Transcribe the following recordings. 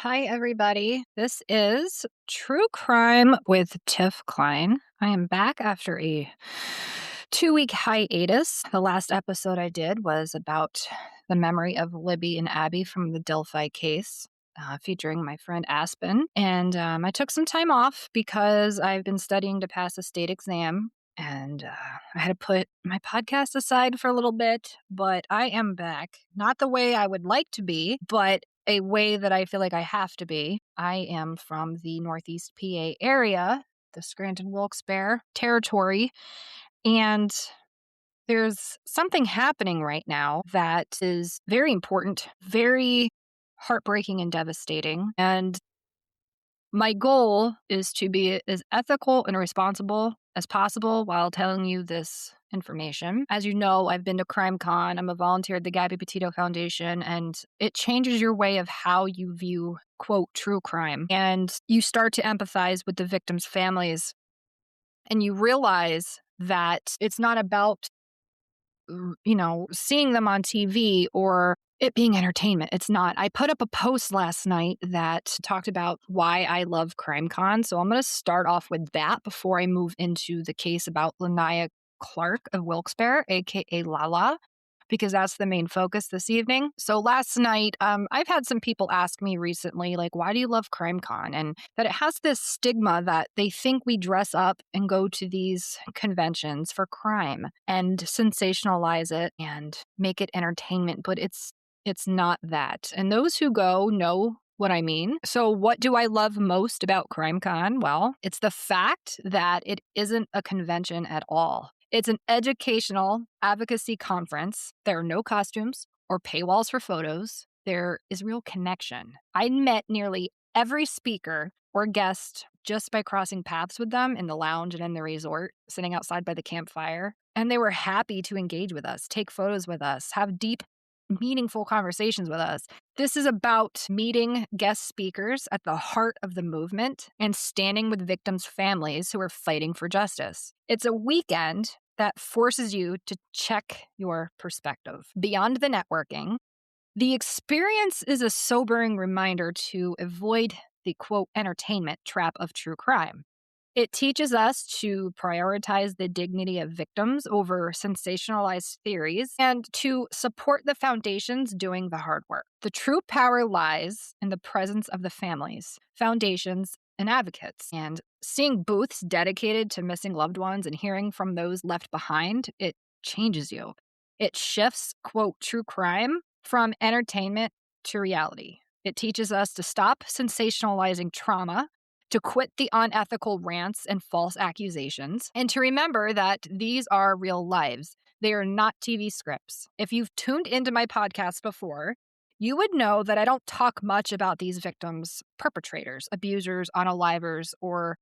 Hi, everybody. This is True Crime with Tiff Klein. I am back after a 2-week hiatus. The last episode I did was about the memory of Libby and Abby from the Delphi case. Featuring my friend Aspen. And I took some time off because I've been studying to pass a state exam. And I had to put my podcast aside for a little bit, but I am back. Not the way I would like to be, but a way that I feel like I have to be. I am from the Northeast PA area, the Scranton Wilkes-Barre territory, and there's something happening right now that is very important, very heartbreaking and devastating. And my goal is to be as ethical and responsible as possible while telling you this information. As you know, I've been to CrimeCon. I'm a volunteer at the Gabby Petito Foundation, and it changes your way of how you view, quote, true crime. And you start to empathize with the victims' families, and you realize that it's not about seeing them on TV or it being entertainment. It's not. I put up a post last night that talked about why I love CrimeCon. So I'm going to start off with that before I move into the case about LaLa Clark of Wilkes-Barre, aka LaLa, because that's the main focus this evening. So last night, I've had some people ask me recently, like, why do you love CrimeCon? And that it has this stigma that they think we dress up and go to these conventions for crime and sensationalize it and make it entertainment. But it's not that. And those who go know what I mean. So what do I love most about CrimeCon? Well, it's the fact that it isn't a convention at all. It's an educational advocacy conference. There are no costumes or paywalls for photos. There is real connection. I met nearly every speaker or guest just by crossing paths with them in the lounge and in the resort, sitting outside by the campfire. And they were happy to engage with us, take photos with us, have deep, meaningful conversations with us. This is about meeting guest speakers at the heart of the movement and standing with victims' families who are fighting for justice. It's a weekend that forces you to check your perspective. Beyond the networking, the experience is a sobering reminder to avoid the, quote, entertainment trap of true crime. It teaches us to prioritize the dignity of victims over sensationalized theories and to support the foundations doing the hard work. The true power lies in the presence of the families, foundations, and advocates. And seeing booths dedicated to missing loved ones and hearing from those left behind, it changes you. It shifts, quote, true crime from entertainment to reality. It teaches us to stop sensationalizing trauma, to quit the unethical rants and false accusations, and to remember that these are real lives. They are not TV scripts. If you've tuned into my podcast before, you would know that I don't talk much about these victims, perpetrators, abusers, unalivers, or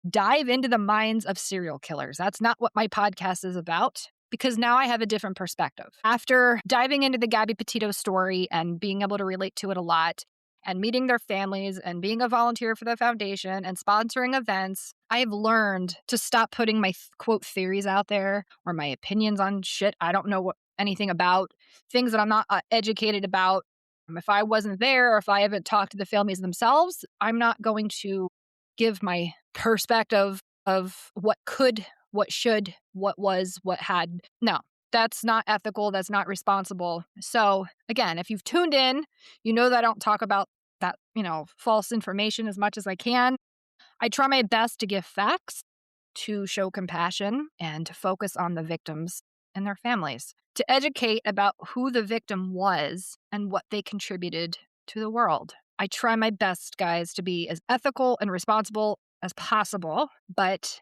dive into the minds of serial killers. That's not what my podcast is about, because now I have a different perspective. After diving into the Gabby Petito story and being able to relate to it a lot, and meeting their families and being a volunteer for the foundation and sponsoring events, I have learned to stop putting my, quote, theories out there or my opinions on shit I don't know anything about, things that I'm not educated about. If I wasn't there or if I haven't talked to the families themselves, I'm not going to give my perspective of what could, what should, what was, what had. No. That's not ethical. That's not responsible. So again, if you've tuned in, you know that I don't talk about that, false information as much as I can. I try my best to give facts, to show compassion, and to focus on the victims and their families, to educate about who the victim was and what they contributed to the world. I try my best, guys, to be as ethical and responsible as possible, but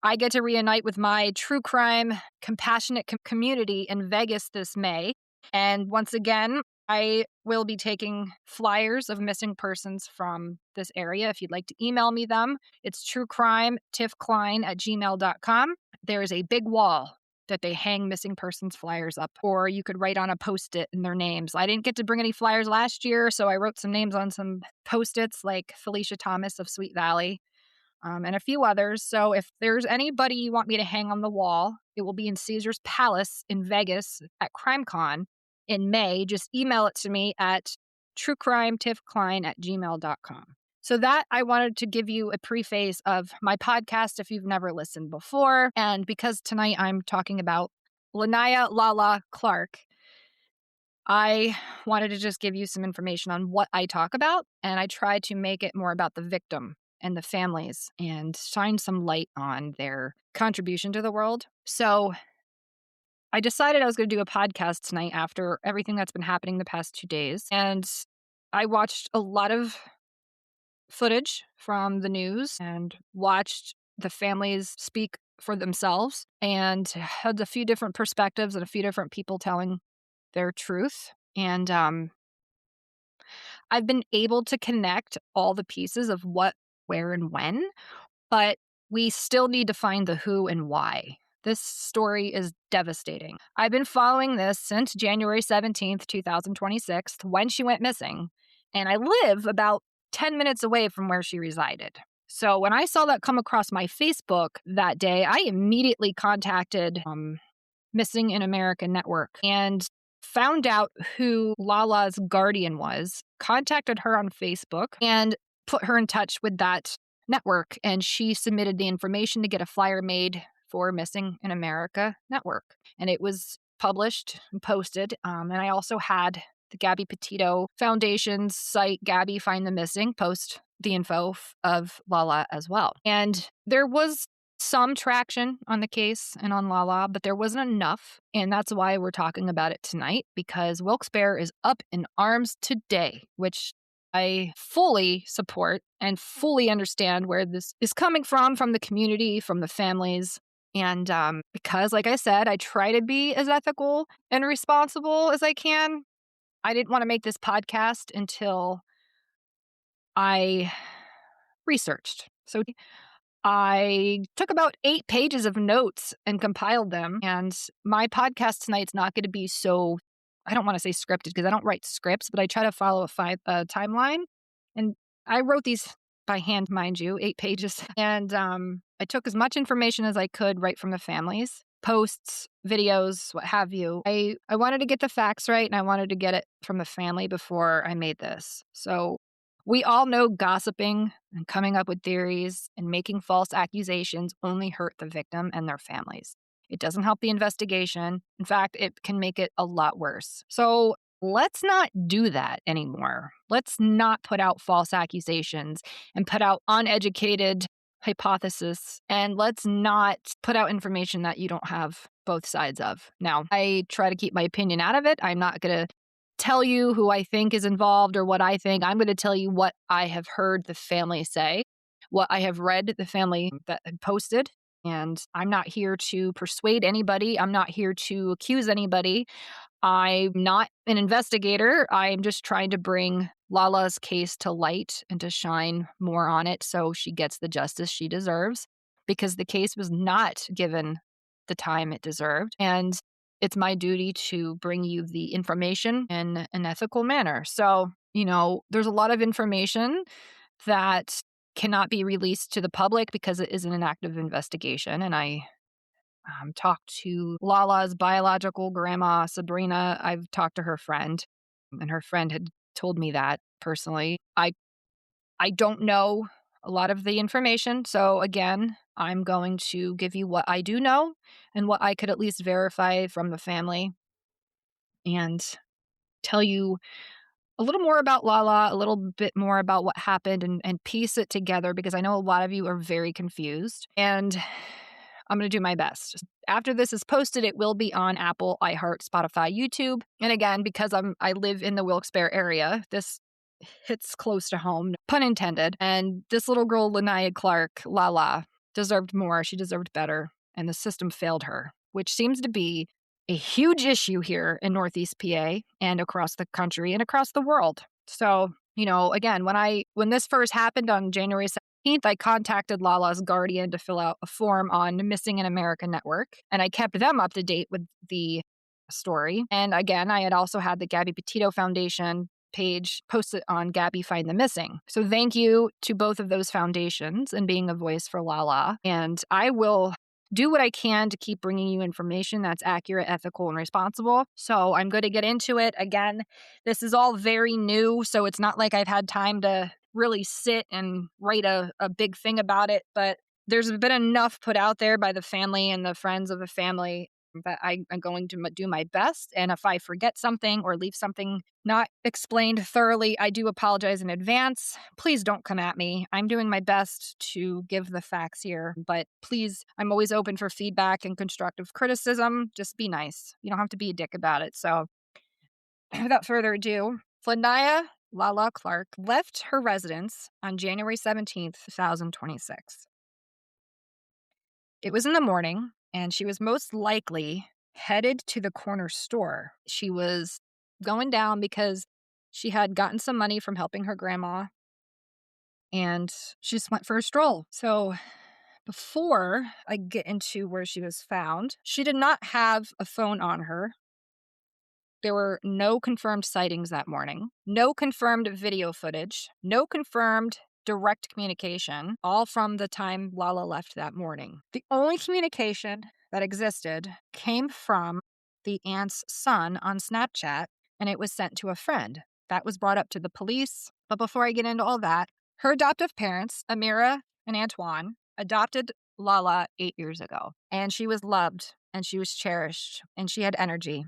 I get to reunite with my true crime compassionate community in Vegas this May. And once again, I will be taking flyers of missing persons from this area. If you'd like to email me them, it's truecrime.tiffklein@gmail.com. There is a big wall that they hang missing persons flyers up, or you could write on a Post-it in their names. I didn't get to bring any flyers last year, so I wrote some names on some Post-its like Felicia Thomas of Sweet Valley. And a few others. So if there's anybody you want me to hang on the wall, it will be in Caesar's Palace in Vegas at CrimeCon in May. Just email it to me at truecrimetiffklein@gmail.com. So that I wanted to give you a preface of my podcast if you've never listened before. And because tonight I'm talking about LaLa Clark, I wanted to just give you some information on what I talk about. And I try to make it more about the victim and the families and shine some light on their contribution to the world. So I decided I was going to do a podcast tonight after everything that's been happening the past 2 days. And I watched a lot of footage from the news and watched the families speak for themselves and had a few different perspectives and a few different people telling their truth. And I've been able to connect all the pieces of what, where, and when, but we still need to find the who and why. This story is devastating. I've been following this since January 17th, 2026, when she went missing, and I live about 10 minutes away from where she resided. So when I saw that come across my Facebook that day, I immediately contacted Missing in America Network and found out who LaLa's guardian was, contacted her on Facebook, and put her in touch with that network. And she submitted the information to get a flyer made for Missing in America Network. And it was published and posted. And I also had the Gabby Petito Foundation's site, Gabby Find the Missing, post the info of LaLa as well. And there was some traction on the case and on LaLa, but there wasn't enough. And that's why we're talking about it tonight, because Wilkes-Barre is up in arms today, which I fully support and fully understand where this is coming from the community, from the families. And because, like I said, I try to be as ethical and responsible as I can, I didn't want to make this podcast until I researched. So I took about 8 pages of notes and compiled them. And my podcast tonight's not going to be so, I don't want to say scripted because I don't write scripts, but I try to follow a timeline. And I wrote these by hand, mind you, 8 pages. And I took as much information as I could right from the families, posts, videos, what have you. I wanted to get the facts right, and I wanted to get it from the family before I made this. So we all know gossiping and coming up with theories and making false accusations only hurt the victim and their families. It doesn't help the investigation. In fact, it can make it a lot worse. So let's not do that anymore. Let's not put out false accusations and put out uneducated hypothesis. And let's not put out information that you don't have both sides of. Now, I try to keep my opinion out of it. I'm not going to tell you who I think is involved or what I think. I'm going to tell you what I have heard the family say, what I have read the family that had posted. And I'm not here to persuade anybody. I'm not here to accuse anybody. I'm not an investigator. I'm just trying to bring LaLa's case to light and to shine more on it so she gets the justice she deserves, because the case was not given the time it deserved. And it's my duty to bring you the information in an ethical manner. So, there's a lot of information that cannot be released to the public because it isn't an active investigation. And I talked to LaLa's biological grandma, Sabrina. I've talked to her friend, and her friend had told me that personally. I don't know a lot of the information. So again, I'm going to give you what I do know and what I could at least verify from the family and tell you a little more about LaLa, a little bit more about what happened, and piece it together, because I know a lot of you are very confused. And I'm going to do my best. After this is posted, it will be on Apple, iHeart, Spotify, YouTube. And again, because I live in the Wilkes-Barre area, this hits close to home, pun intended. And this little girl, LaLa, deserved more. She deserved better. And the system failed her, which seems to be a huge issue here in Northeast PA and across the country and across the world. So, again, when this first happened on January 17th, I contacted LaLa's guardian to fill out a form on Missing in America Network, and I kept them up to date with the story. And again, I had also had the Gabby Petito Foundation page posted on Gabby Find the Missing. So thank you to both of those foundations and being a voice for LaLa. And I will do what I can to keep bringing you information that's accurate, ethical, and responsible. So I'm going to get into it. Again, this is all very new, so it's not like I've had time to really sit and write a big thing about it, but there's been enough put out there by the family and the friends of the family that I'm going to do my best. And if I forget something or leave something not explained thoroughly, I do apologize in advance. Please don't come at me. I'm doing my best to give the facts here, but please, I'm always open for feedback and constructive criticism. Just be nice. You don't have to be a dick about it. So without further ado, Flanaya LaLa Clark left her residence on January 17th, 2026. It was in the morning, and she was most likely headed to the corner store. She was going down because she had gotten some money from helping her grandma, and she just went for a stroll. So before I get into where she was found, she did not have a phone on her. There were no confirmed sightings that morning, no confirmed video footage, no confirmed direct communication, all from the time LaLa left that morning. The only communication that existed came from the aunt's son on Snapchat, and it was sent to a friend. That was brought up to the police. But before I get into all that, her adoptive parents, Amira and Antoine, adopted LaLa 8 years ago, and she was loved, and she was cherished, and she had energy.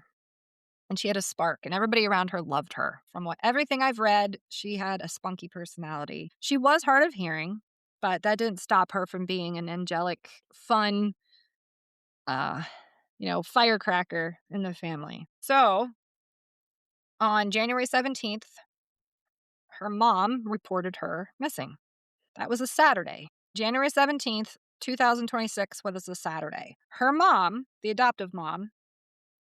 And she had a spark, and everybody around her loved her. From everything I've read, she had a spunky personality. She was hard of hearing, but that didn't stop her from being an angelic, fun, firecracker in the family. So, on January 17th, her mom reported her missing. That was a Saturday. January 17th, 2026 was a Saturday. Her mom, the adoptive mom,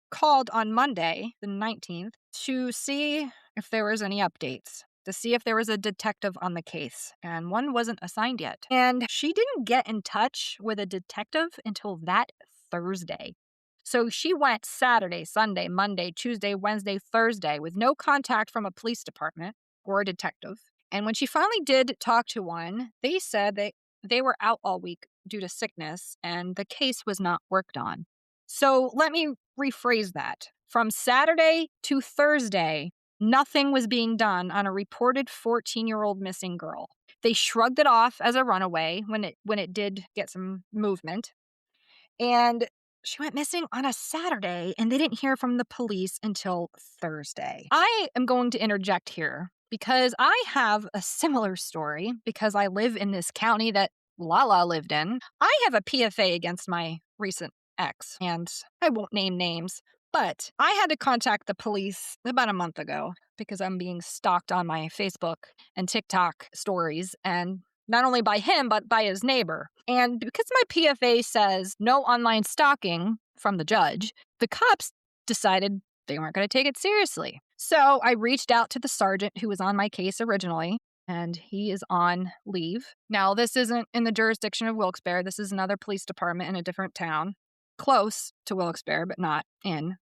called on Monday, the 19th, to see if there was any updates, to see if there was a detective on the case, and one wasn't assigned yet. And she didn't get in touch with a detective until that Thursday. So she went Saturday, Sunday, Monday, Tuesday, Wednesday, Thursday with no contact from a police department or a detective. And when she finally did talk to one, they said that they were out all week due to sickness and the case was not worked on. So let me rephrase that. From Saturday to Thursday, nothing was being done on a reported 14-year-old missing girl. They shrugged it off as a runaway when it did get some movement. And she went missing on a Saturday, and they didn't hear from the police until Thursday. I am going to interject here because I have a similar story because I live in this county that LaLa lived in. I have a PFA against my recent ex, and I won't name names, but I had to contact the police about a month ago because I'm being stalked on my Facebook and TikTok stories, and not only by him, but by his neighbor. And because my PFA says no online stalking from the judge, the cops decided they weren't going to take it seriously. So I reached out to the sergeant who was on my case originally, and he is on leave. Now, this isn't in the jurisdiction of Wilkes-Barre. This is another police department in a different town, close to Wilkes-Barre, but not in.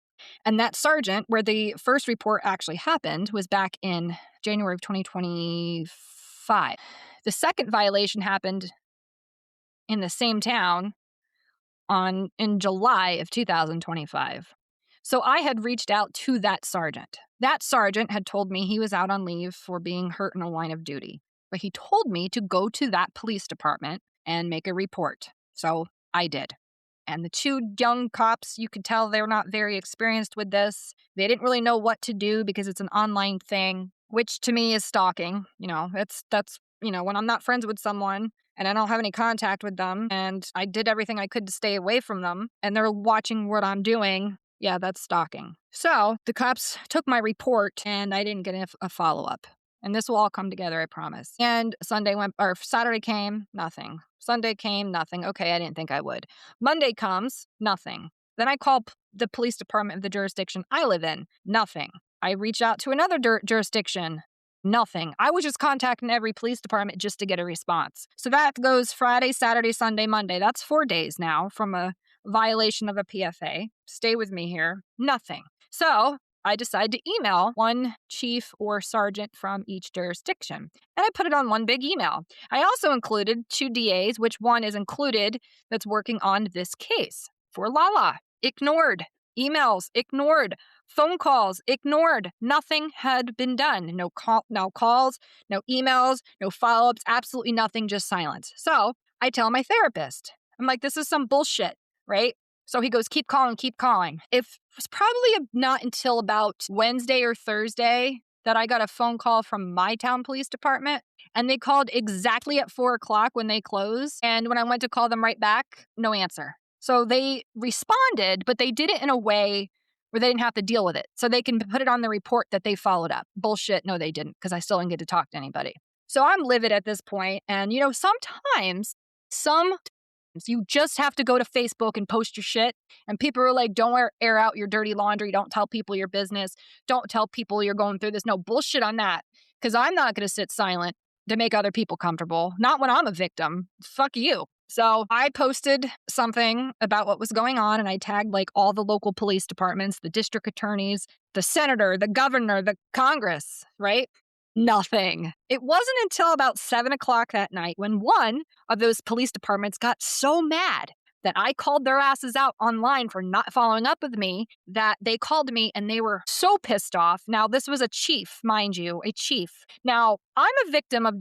And that sergeant, where the first report actually happened, was back in January of 2025. The second violation happened in the same town in July of 2025. So I had reached out to that sergeant. That sergeant had told me he was out on leave for being hurt in a line of duty. But he told me to go to that police department and make a report. So I did. And the two young cops, you could tell they're not very experienced with this. They didn't really know what to do because it's an online thing, which to me is stalking. That's when I'm not friends with someone and I don't have any contact with them and I did everything I could to stay away from them and they're watching what I'm doing. Yeah, that's stalking. So the cops took my report and I didn't get a follow-up. And this will all come together, I promise. And Saturday came, nothing. Sunday came, nothing. Okay, I didn't think I would. Monday comes, nothing. Then I call the police department of the jurisdiction I live in, nothing. I reach out to another jurisdiction, nothing. I was just contacting every police department just to get a response. So that goes Friday, Saturday, Sunday, Monday. That's 4 days now from a violation of a PFA. Stay with me here. Nothing. So I decided to email one chief or sergeant from each jurisdiction. And I put it on one big email. I also included 2 DAs, which one is included that's working on this case for LaLa. Ignored. Emails, ignored. Phone calls, ignored. Nothing had been done. No calls, no emails, no follow-ups, absolutely nothing, just silence. So I tell my therapist, I'm like, this is some bullshit, right? So he goes, keep calling, keep calling. It was probably not until about Wednesday or Thursday that I got a phone call from my town police department, and they called exactly at 4 o'clock when they closed. And when I went to call them right back, no answer. So they responded, but they did it in a way where they didn't have to deal with it. So they can put it on the report that they followed up. Bullshit. No, they didn't, because I still didn't get to talk to anybody. So I'm livid at this point. And, sometimes you just have to go to Facebook and post your shit. And people are like, don't air out your dirty laundry. Don't tell people your business. Don't tell people you're going through this. No bullshit on that. Because I'm not going to sit silent to make other people comfortable. Not when I'm a victim. Fuck you. So I posted something about what was going on, and I tagged all the local police departments, the district attorneys, the senator, the governor, the Congress, right? Nothing. It wasn't until about 7 o'clock that night when one of those police departments got so mad that I called their asses out online for not following up with me, that they called me and they were so pissed off. Now, this was a chief, mind you, a chief. Now, I'm a victim of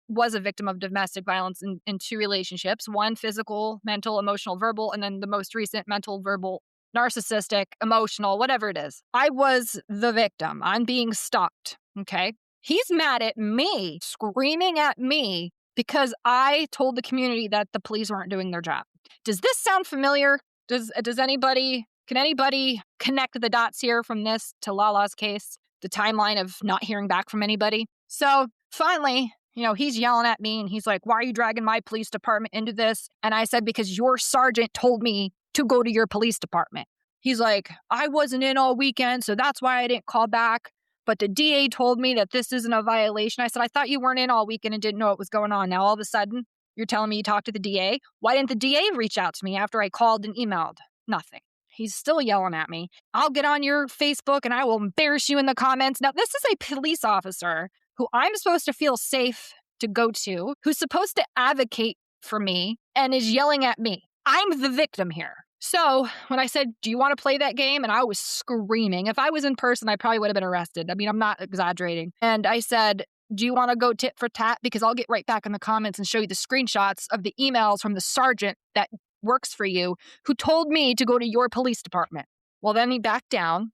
was a victim of domestic violence in 2 relationships. One, physical, mental, emotional, verbal, and then the most recent, mental, verbal, narcissistic, emotional, whatever it is. I was the victim. I'm being stalked, okay? He's mad at me, screaming at me, because I told the community that the police weren't doing their job. Does this sound familiar? Can anybody connect the dots here from this to LaLa's case? The timeline of not hearing back from anybody? So finally, he's yelling at me and he's like, why are you dragging my police department into this? And I said, because your sergeant told me to go to your police department. He's like, I wasn't in all weekend, so that's why I didn't call back. But the DA told me that this isn't a violation. I said, I thought you weren't in all weekend and didn't know what was going on. Now, all of a sudden, you're telling me you talked to the DA? Why didn't the DA reach out to me after I called and emailed? Nothing. He's still yelling at me. I'll get on your Facebook and I will embarrass you in the comments. Now, this is a police officer who I'm supposed to feel safe to go to, who's supposed to advocate for me, and is yelling at me. I'm the victim here. So when I said, do you want to play that game? And I was screaming. If I was in person, I probably would have been arrested. I mean, I'm not exaggerating. And I said, do you want to go tit for tat? Because I'll get right back in the comments and show you the screenshots of the emails from the sergeant that works for you, who told me to go to your police department. Well, then he backed down.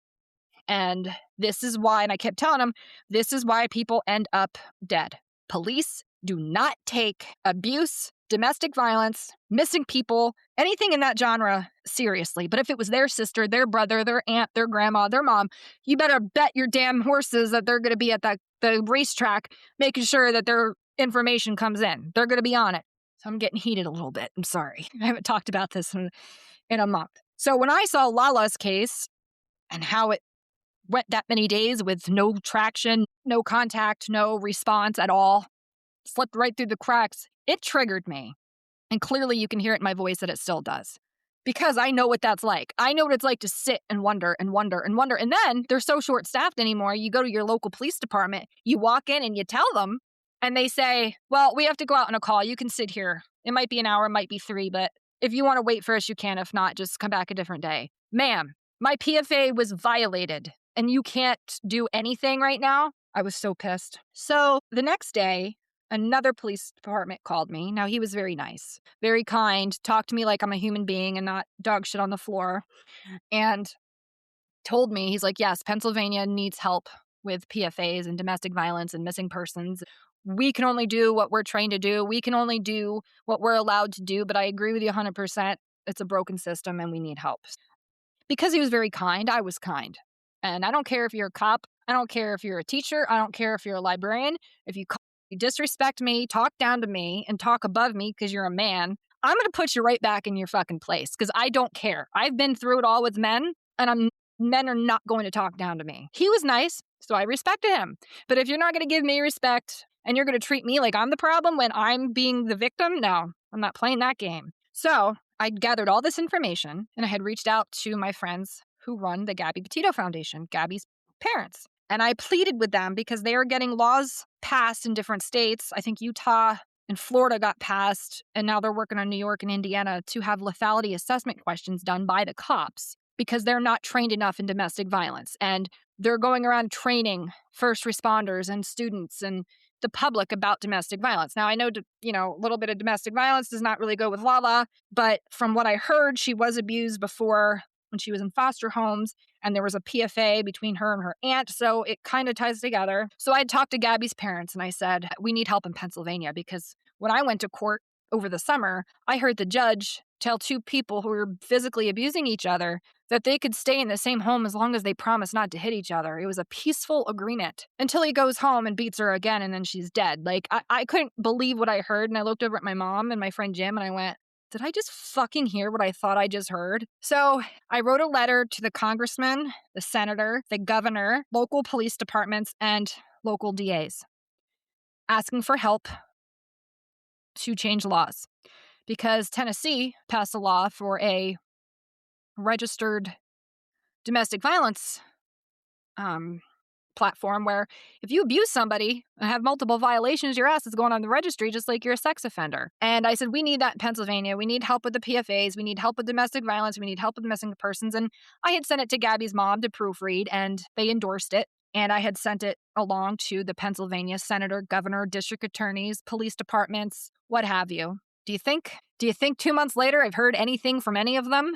And this is why, and I kept telling him, this is why people end up dead. Police do not take abuse, domestic violence, missing people, anything in that genre seriously. But if it was their sister, their brother, their aunt, their grandma, their mom, you better bet your damn horses that they're going to be at the racetrack making sure that their information comes in. They're going to be on it. So I'm getting heated a little bit. I'm sorry. I haven't talked about this in a month. So when I saw LaLa's case and how it went that many days with no traction, no contact, no response at all, slipped right through the cracks, it triggered me. And clearly you can hear it in my voice that it still does. Because I know what that's like. I know what it's like to sit and wonder and wonder and wonder. And then they're so short-staffed anymore. You go to your local police department, you walk in and you tell them, and they say, well, we have to go out on a call. You can sit here. It might be an hour, it might be 3, but if you want to wait for us, you can. If not, just come back a different day. Ma'am, my PFA was violated and you can't do anything right now. I was so pissed. So the next day, another police department called me. Now, he was very nice, very kind, talked to me like I'm a human being and not dog shit on the floor, and told me, he's like, yes, Pennsylvania needs help with PFAs and domestic violence and missing persons. We can only do what we're trained to do. We can only do what we're allowed to do. But I agree with you 100%. It's a broken system and we need help. Because he was very kind, I was kind. And I don't care if you're a cop. I don't care if you're a teacher. I don't care if you're a librarian. If you disrespect me, talk down to me, and talk above me because you're a man, I'm going to put you right back in your fucking place because I don't care. I've been through it all with men, and men are not going to talk down to me. He was nice, so I respected him. But if you're not going to give me respect and you're going to treat me like I'm the problem when I'm being the victim, no, I'm not playing that game. So I gathered all this information, and I had reached out to my friends who run the Gabby Petito Foundation, Gabby's parents. And I pleaded with them because they are getting laws passed in different states. I think Utah and Florida got passed, and now they're working on New York and Indiana to have lethality assessment questions done by the cops because they're not trained enough in domestic violence. And they're going around training first responders and students and the public about domestic violence. Now, I know, a little bit of domestic violence does not really go with LaLa, but from what I heard, she was abused before when she was in foster homes, and there was a PFA between her and her aunt, so it kind of ties together. So I talked to Gabby's parents, and I said, we need help in Pennsylvania, because when I went to court over the summer, I heard the judge tell two people who were physically abusing each other that they could stay in the same home as long as they promised not to hit each other. It was a peaceful agreement until he goes home and beats her again, and then she's dead. Like, I couldn't believe what I heard, and I looked over at my mom and my friend Jim, and I went, did I just fucking hear what I thought I just heard? So I wrote a letter to the congressman, the senator, the governor, local police departments, and local DAs asking for help to change laws, because Tennessee passed a law for a registered domestic violence platform where if you abuse somebody and have multiple violations, your ass is going on the registry just like you're a sex offender. And I said, we need that in Pennsylvania. We need help with the PFAs. We need help with domestic violence. We need help with missing persons. And I had sent it to Gabby's mom to proofread, and they endorsed it. And I had sent it along to the Pennsylvania senator, governor, district attorneys, police departments, what have you. Do you think 2 months later I've heard anything from any of them?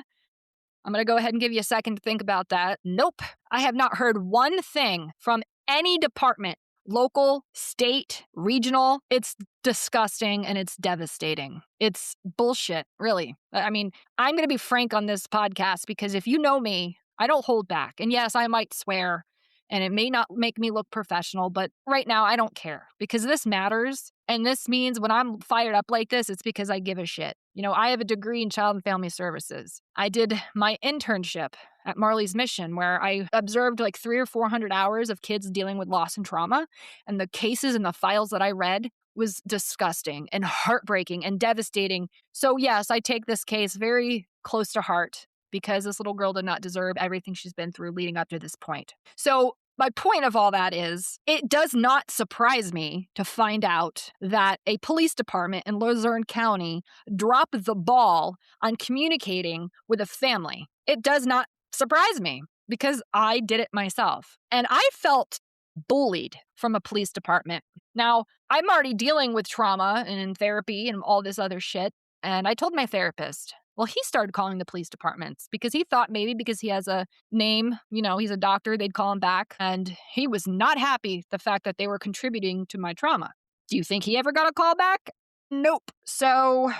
I'm going to go ahead and give you a second to think about that. Nope. I have not heard one thing from any department, local, state, regional. It's disgusting and it's devastating. It's bullshit, really. I mean, I'm going to be frank on this podcast because if you know me, I don't hold back. And yes, I might swear, and it may not make me look professional, but right now I don't care because this matters. And this means when I'm fired up like this, it's because I give a shit. I have a degree in child and family services. I did my internship at Marley's Mission where I observed like 300 or 400 hours of kids dealing with loss and trauma. And the cases and the files that I read was disgusting and heartbreaking and devastating. So yes, I take this case very close to heart because this little girl did not deserve everything she's been through leading up to this point. So my point of all that is, it does not surprise me to find out that a police department in Luzerne County dropped the ball on communicating with a family. It does not surprise me because I did it myself. And I felt bullied from a police department. Now, I'm already dealing with trauma and in therapy and all this other shit. And I told my therapist, well, he started calling the police departments because he thought maybe because he has a name, he's a doctor, they'd call him back. And he was not happy the fact that they were contributing to my trauma. Do you think he ever got a call back? Nope. So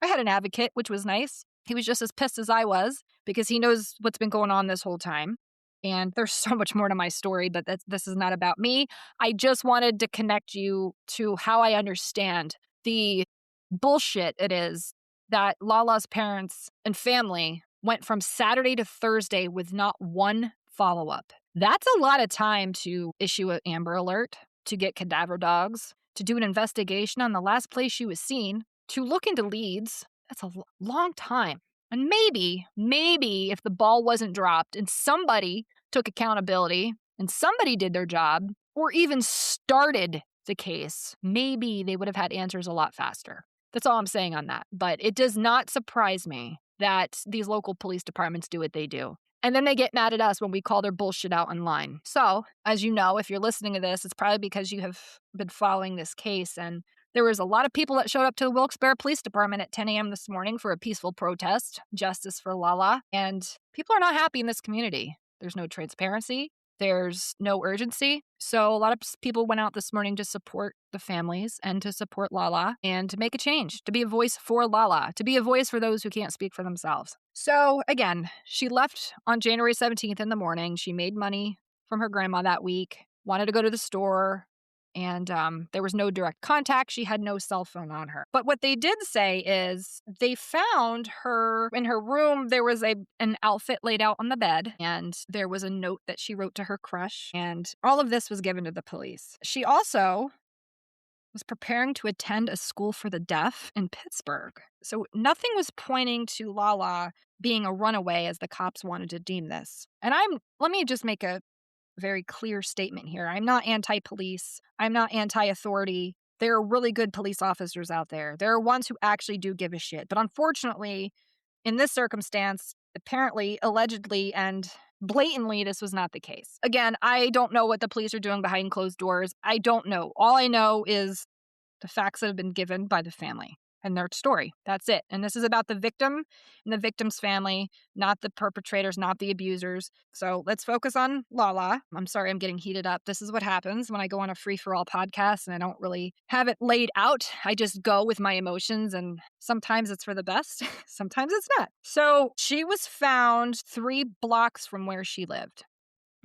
I had an advocate, which was nice. He was just as pissed as I was because he knows what's been going on this whole time. And there's so much more to my story, but this is not about me. I just wanted to connect you to how I understand the bullshit it is that LaLa's parents and family went from Saturday to Thursday with not one follow-up. That's a lot of time to issue an Amber Alert, to get cadaver dogs, to do an investigation on the last place she was seen, to look into leads. That's a long time. And maybe if the ball wasn't dropped and somebody took accountability and somebody did their job or even started the case, maybe they would have had answers a lot faster. That's all I'm saying on that. But it does not surprise me that these local police departments do what they do. And then they get mad at us when we call their bullshit out online. So, as you know, if you're listening to this, it's probably because you have been following this case. And there was a lot of people that showed up to the Wilkes-Barre Police Department at 10 a.m. this morning for a peaceful protest, justice for LaLa. And people are not happy in this community. There's no transparency. There's no urgency. So a lot of people went out this morning to support the families and to support LaLa and to make a change, to be a voice for LaLa, to be a voice for those who can't speak for themselves. So again, she left on January 17th in the morning. She made money from her grandma that week, wanted to go to the store, and there was no direct contact. She had no cell phone on her. But what they did say is they found her in her room. There was an outfit laid out on the bed, and there was a note that she wrote to her crush, and all of this was given to the police. She also was preparing to attend a school for the deaf in Pittsburgh. So nothing was pointing to LaLa being a runaway as the cops wanted to deem this. And let me just make a very clear statement here. I'm not anti-police. I'm not anti-authority. There are really good police officers out there. There are ones who actually do give a shit. But unfortunately, in this circumstance, apparently, allegedly, and blatantly, this was not the case. Again, I don't know what the police are doing behind closed doors. I don't know. All I know is the facts that have been given by the family and their story. That's it. And this is about the victim and the victim's family, not the perpetrators, not the abusers. So let's focus on LaLa. I'm sorry, I'm getting heated up. This is what happens when I go on a free-for-all podcast and I don't really have it laid out. I just go with my emotions, and sometimes it's for the best, sometimes it's not. So she was found 3 blocks from where she lived.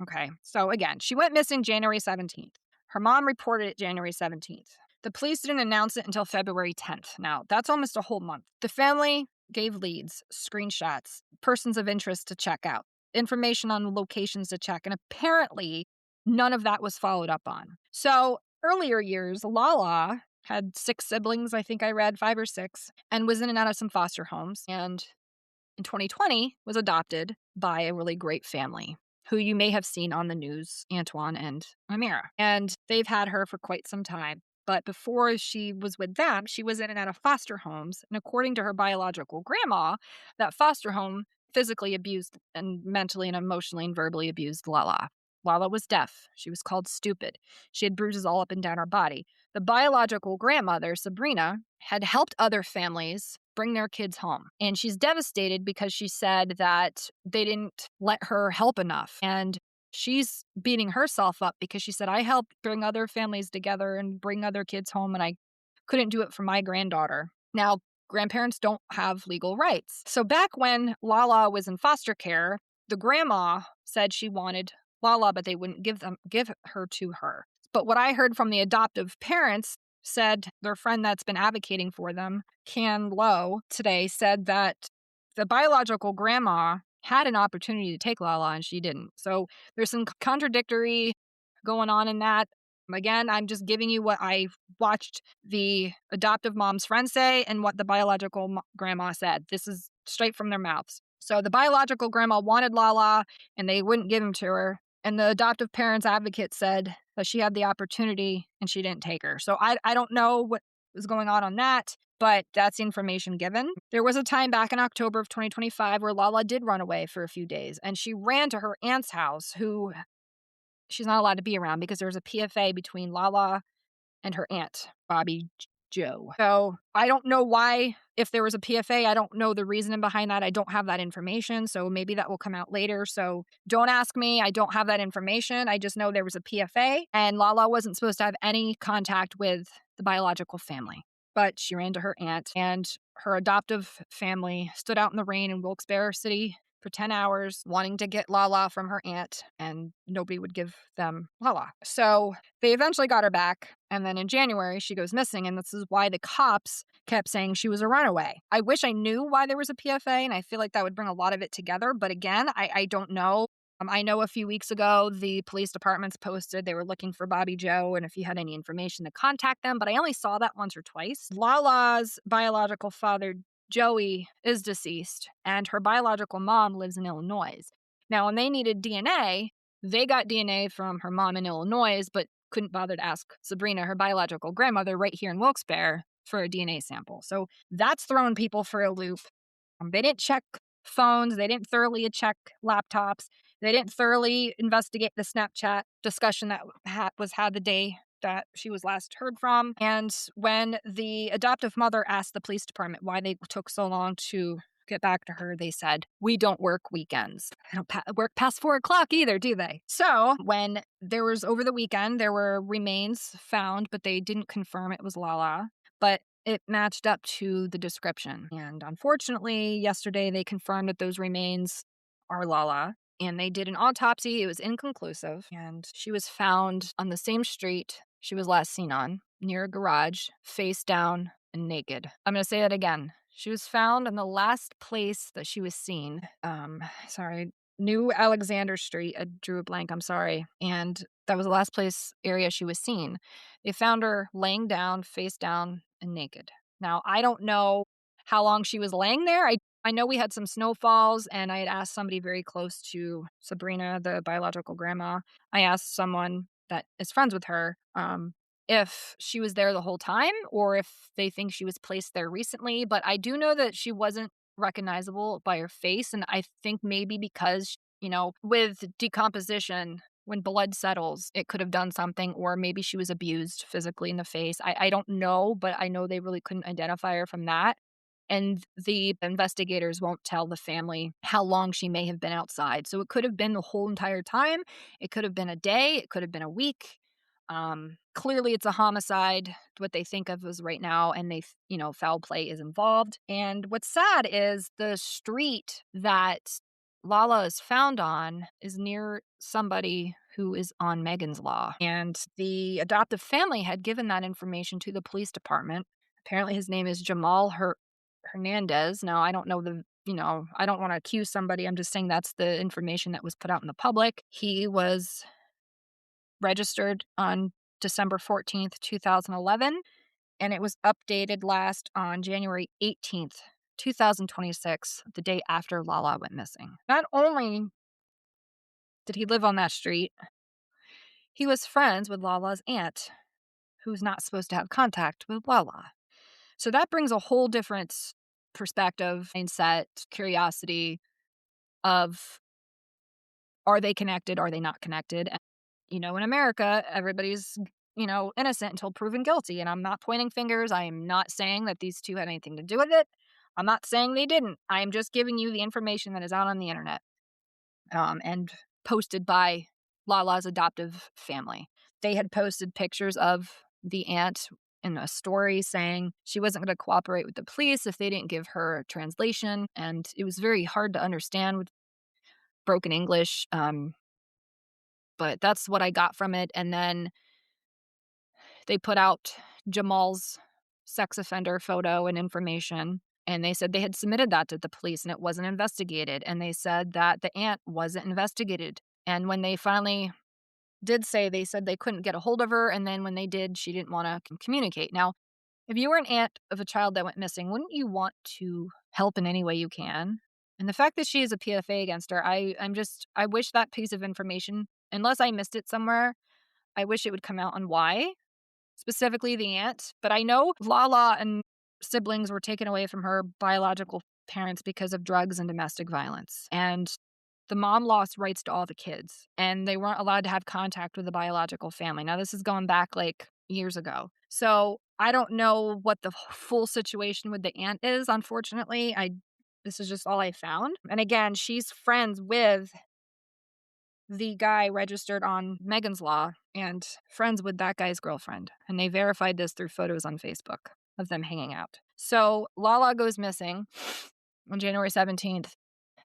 Okay, so again, she went missing January 17th. Her mom reported it January 17th. The police didn't announce it until February 10th. Now, that's almost a whole month. The family gave leads, screenshots, persons of interest to check out, information on locations to check, and apparently none of that was followed up on. So, earlier years, LaLa had 6 siblings, I think I read, 5 or 6, and was in and out of some foster homes, and in 2020 was adopted by a really great family who you may have seen on the news, Antoine and Amira. And they've had her for quite some time. But before she was with them, she was in and out of foster homes. And according to her biological grandma, that foster home physically abused and mentally and emotionally and verbally abused LaLa. LaLa was deaf. She was called stupid. She had bruises all up and down her body. The biological grandmother, Sabrina, had helped other families bring their kids home. And she's devastated because she said that they didn't let her help enough. And she's beating herself up because she said, I helped bring other families together and bring other kids home, and I couldn't do it for my granddaughter. Now, grandparents don't have legal rights. So back when LaLa was in foster care, the grandma said she wanted LaLa, but they wouldn't give her to her. But what I heard from the adoptive parents said their friend that's been advocating for them, Can Lowe, today said that the biological grandma had an opportunity to take LaLa and she didn't. So there's some contradictory going on in that. Again, I'm just giving you what I watched the adoptive mom's friend say and what the biological grandma said. This is straight from their mouths. So the biological grandma wanted LaLa and they wouldn't give him to her. And the adoptive parents advocate said that she had the opportunity and she didn't take her. So I don't know what was going on that, but that's the information given. There was a time back in October of 2025 where LaLa did run away for a few days, and she ran to her aunt's house, who she's not allowed to be around because there's a PFA between LaLa and her aunt, Bobby Joe. So I don't know why, if there was a PFA, I don't know the reasoning behind that. I don't have that information, so maybe that will come out later. So don't ask me. I don't have that information. I just know there was a PFA, and LaLa wasn't supposed to have any contact with the biological family. But she ran to her aunt, and her adoptive family stood out in the rain in Wilkes-Barre City for 10 hours wanting to get LaLa from her aunt, and nobody would give them LaLa. So they eventually got her back, and then in January, she goes missing, and this is why the cops kept saying she was a runaway. I wish I knew why there was a PFA, and I feel like that would bring a lot of it together, but again, I don't know. I know a few weeks ago, the police departments posted they were looking for Bobby Joe, and if you had any information to contact them, but I only saw that once or twice. LaLa's biological father, Joey, is deceased, and her biological mom lives in Illinois. Now, when they needed DNA, they got DNA from her mom in Illinois, but couldn't bother to ask Sabrina, her biological grandmother, right here in Wilkes-Barre, for a DNA sample. So that's throwing people for a loop. They didn't check phones. They didn't thoroughly check laptops. They didn't thoroughly investigate the Snapchat discussion that was had the day that she was last heard from. And when the adoptive mother asked the police department why they took so long to get back to her, they said, we don't work weekends. They don't work past 4 o'clock either, do they? So when there was, over the weekend, there were remains found, but they didn't confirm it was LaLa. But it matched up to the description. And unfortunately, yesterday they confirmed that those remains are LaLa. And they did an autopsy. It was inconclusive. And she was found on the same street she was last seen on, near a garage, face down and naked. I'm going to say that again. She was found in the last place that she was seen. Sorry, New Alexander Street. I drew a blank, I'm sorry. And that was the last area she was seen. They found her laying down, face down, and naked. Now, I don't know how long she was laying there. I know we had some snowfalls, and I had asked somebody very close to Sabrina, the biological grandma. I asked someone that is friends with her, if she was there the whole time or if they think she was placed there recently. But I do know that she wasn't recognizable by her face, and I think maybe because, with decomposition, when blood settles, it could have done something, or maybe she was abused physically in the face. I don't know, but I know they really couldn't identify her from that. And the investigators won't tell the family how long she may have been outside. So it could have been the whole entire time. It could have been a day. It could have been a week. Clearly, it's a homicide. What they think of is right now, and foul play is involved. And what's sad is the street that LaLa is found on is near somebody who is on Meghans Law. And the adoptive family had given that information to the police department. Apparently, his name is Jamal Hernandez. Now, I don't know I don't want to accuse somebody. I'm just saying that's the information that was put out in the public. He was registered on December 14th, 2011, and it was updated last on January 18th, 2026, the day after LaLa went missing. Not only did he live on that street, he was friends with LaLa's aunt, who's not supposed to have contact with LaLa. So that brings a whole different perspective, mindset, curiosity of, are they connected? Are they not connected? And, in America, everybody's, innocent until proven guilty. And I'm not pointing fingers. I am not saying that these two had anything to do with it. I'm not saying they didn't. I am just giving you the information that is out on the internet, and posted by LaLa's adoptive family. They had posted pictures of the aunt in a story saying she wasn't going to cooperate with the police if they didn't give her a translation. And it was very hard to understand with broken English. But that's what I got from it. And then they put out Jamal's sex offender photo and information. And they said they had submitted that to the police and it wasn't investigated. And they said that the aunt wasn't investigated. And when they finally did say, they said they couldn't get a hold of her. And then when they did, she didn't want to communicate. Now, if you were an aunt of a child that went missing, wouldn't you want to help in any way you can? And the fact that she is a PFA against her, I wish that piece of information, unless I missed it somewhere, I wish it would come out on why, specifically the aunt. But I know LaLa and siblings were taken away from her biological parents because of drugs and domestic violence. And the mom lost rights to all the kids, and they weren't allowed to have contact with the biological family. Now, this is going back like years ago. So I don't know what the full situation with the aunt is, unfortunately. This is just all I found. And again, she's friends with the guy registered on Meghans Law and friends with that guy's girlfriend. And they verified this through photos on Facebook of them hanging out. So LaLa goes missing on January 17th.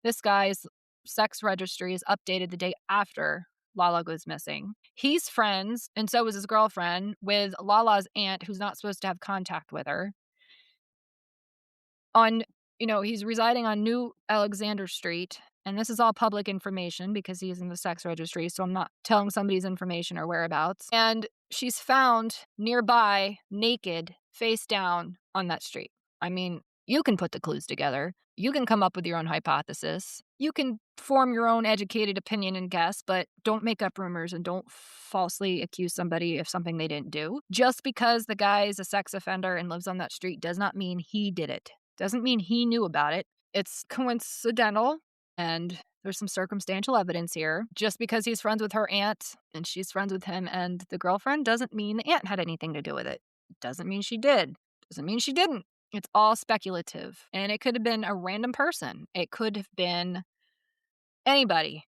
This guy's sex registry is updated the day after LaLa goes missing. He's friends, and so is his girlfriend, with LaLa's aunt, who's not supposed to have contact with her. He's residing on New Alexander Street, and this is all public information because he's in the sex registry, so I'm not telling somebody's information or whereabouts. And she's found nearby, naked, face down on that street. I mean, you can put the clues together. You can come up with your own hypothesis. You can form your own educated opinion and guess, but don't make up rumors and don't falsely accuse somebody of something they didn't do. Just because the guy is a sex offender and lives on that street does not mean he did it. Doesn't mean he knew about it. It's coincidental, and there's some circumstantial evidence here. Just because he's friends with her aunt and she's friends with him and the girlfriend doesn't mean the aunt had anything to do with it. Doesn't mean she did. Doesn't mean she didn't. It's all speculative. And it could have been a random person. It could have been anybody.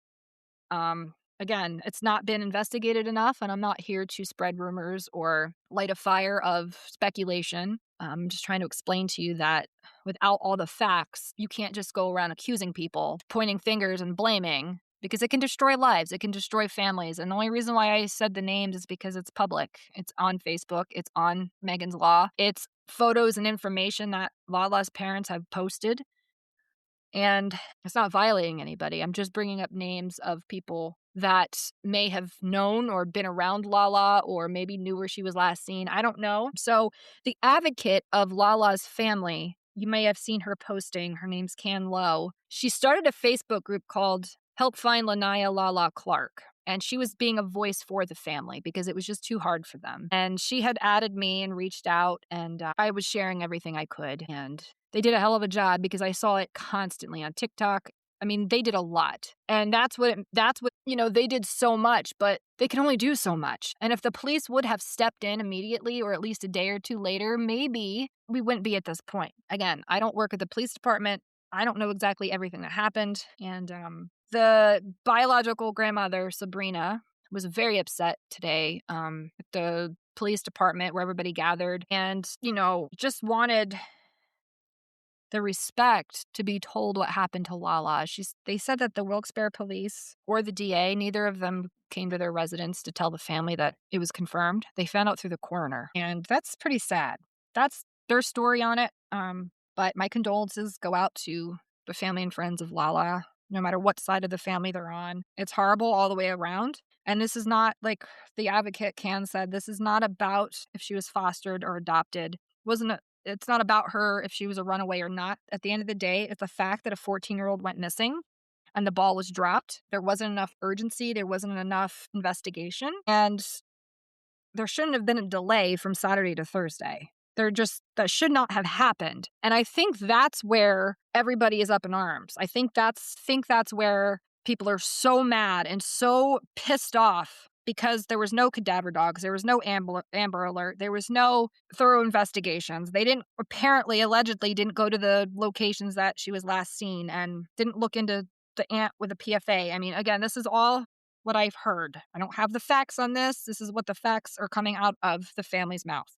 Again, it's not been investigated enough, and I'm not here to spread rumors or light a fire of speculation. I'm just trying to explain to you that without all the facts, you can't just go around accusing people, pointing fingers and blaming, because it can destroy lives. It can destroy families. And the only reason why I said the names is because it's public. It's on Facebook. It's on Meghans Law. It's photos and information that LaLa's parents have posted. And it's not violating anybody. I'm just bringing up names of people that may have known or been around LaLa or maybe knew where she was last seen. I don't know. So the advocate of LaLa's family, you may have seen her posting. Her name's Can Lowe. She started a Facebook group called Help Find Lanaya LaLa Clark. And she was being a voice for the family because it was just too hard for them. And she had added me and reached out, and I was sharing everything I could. And they did a hell of a job because I saw it constantly on TikTok. I mean, they did a lot. And that's what, they did so much, but they can only do so much. And if the police would have stepped in immediately or at least a day or two later, maybe we wouldn't be at this point. Again, I don't work at the police department. I don't know exactly everything that happened. And the biological grandmother, Sabrina, was very upset today at the police department where everybody gathered and, just wanted the respect to be told what happened to LaLa. They said that the Wilkes-Barre police or the DA, neither of them came to their residence to tell the family that it was confirmed. They found out through the coroner. And that's pretty sad. That's their story on it. But my condolences go out to the family and friends of LaLa, no matter what side of the family they're on. It's horrible all the way around. And this is not, like the advocate Can said, this is not about if she was fostered or adopted. It's not about her if she was a runaway or not. At the end of the day, it's the fact that a 14-year-old went missing and the ball was dropped. There wasn't enough urgency. There wasn't enough investigation. And there shouldn't have been a delay from Saturday to Thursday. That should not have happened. And I think that's where everybody is up in arms. I think that's where people are so mad and so pissed off because there was no cadaver dogs, there was no Amber Alert, there was no thorough investigations. They allegedly didn't go to the locations that she was last seen and didn't look into the aunt with a PFA. I mean, again, this is all what I've heard. I don't have the facts on this. This is what the facts are coming out of the family's mouth.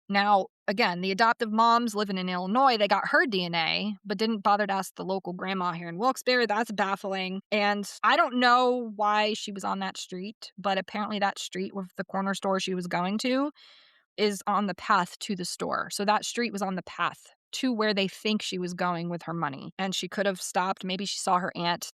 Now, again, the adoptive moms living in Illinois, they got her DNA, but didn't bother to ask the local grandma here in Wilkes-Barre. That's baffling. And I don't know why she was on that street, but apparently that street with the corner store she was going to is on the path to the store. So that street was on the path to where they think she was going with her money. And she could have stopped. Maybe she saw her aunt.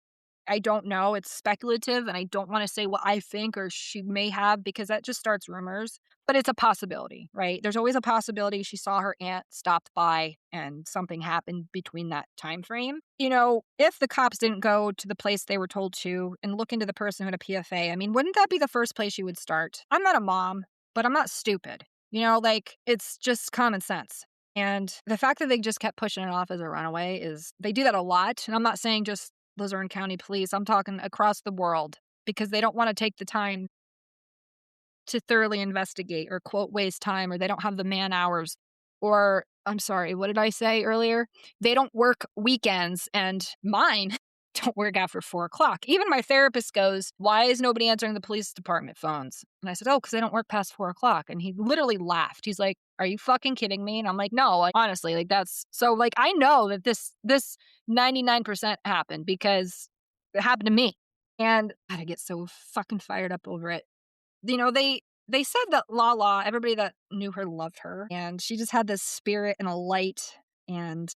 I don't know. It's speculative, and I don't want to say what I think or she may have because that just starts rumors. But it's a possibility, right? There's always a possibility she saw her aunt, stopped by, and something happened between that time frame. If the cops didn't go to the place they were told to and look into the person who had a PFA, I mean, wouldn't that be the first place you would start? I'm not a mom, but I'm not stupid. It's just common sense. And the fact that they just kept pushing it off as a runaway they do that a lot. And I'm not saying just Luzerne County Police. I'm talking across the world because they don't want to take the time to thoroughly investigate or quote waste time, or they don't have the man hours, or I'm sorry, what did I say earlier? They don't work weekends, and mine don't work after 4:00. Even my therapist goes, "Why is nobody answering the police department phones?" And I said, "Oh, because they don't work past 4:00. And he literally laughed. He's like, "Are you fucking kidding me?" And I'm like, "No, honestly, that's so I know that this 99% happened because it happened to me." And God, I get so fucking fired up over it. They said that LaLa, everybody that knew her loved her, and she just had this spirit and a light. And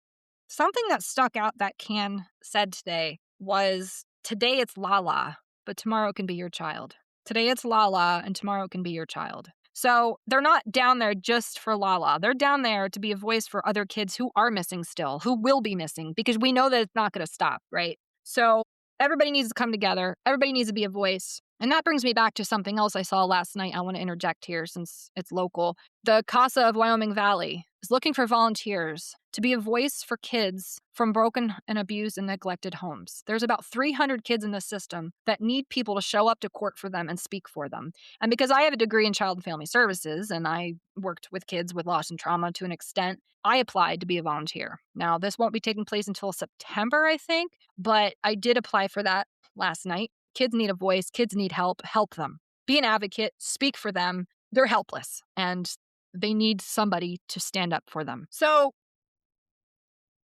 something that stuck out that Can said today was, today it's LaLa, but tomorrow can be your child. Today it's LaLa, and tomorrow can be your child. So they're not down there just for LaLa. They're down there to be a voice for other kids who are missing still, who will be missing, because we know that it's not going to stop, right? So everybody needs to come together. Everybody needs to be a voice. And that brings me back to something else I saw last night. I want to interject here since it's local. The CASA of Wyoming Valley is looking for volunteers to be a voice for kids from broken and abused and neglected homes. There's about 300 kids in the system that need people to show up to court for them and speak for them. And because I have a degree in child and family services and I worked with kids with loss and trauma to an extent, I applied to be a volunteer. Now, this won't be taking place until September, I think, but I did apply for that last night. Kids need a voice. Kids need help. Help them. Be an advocate. Speak for them. They're helpless, and they need somebody to stand up for them. So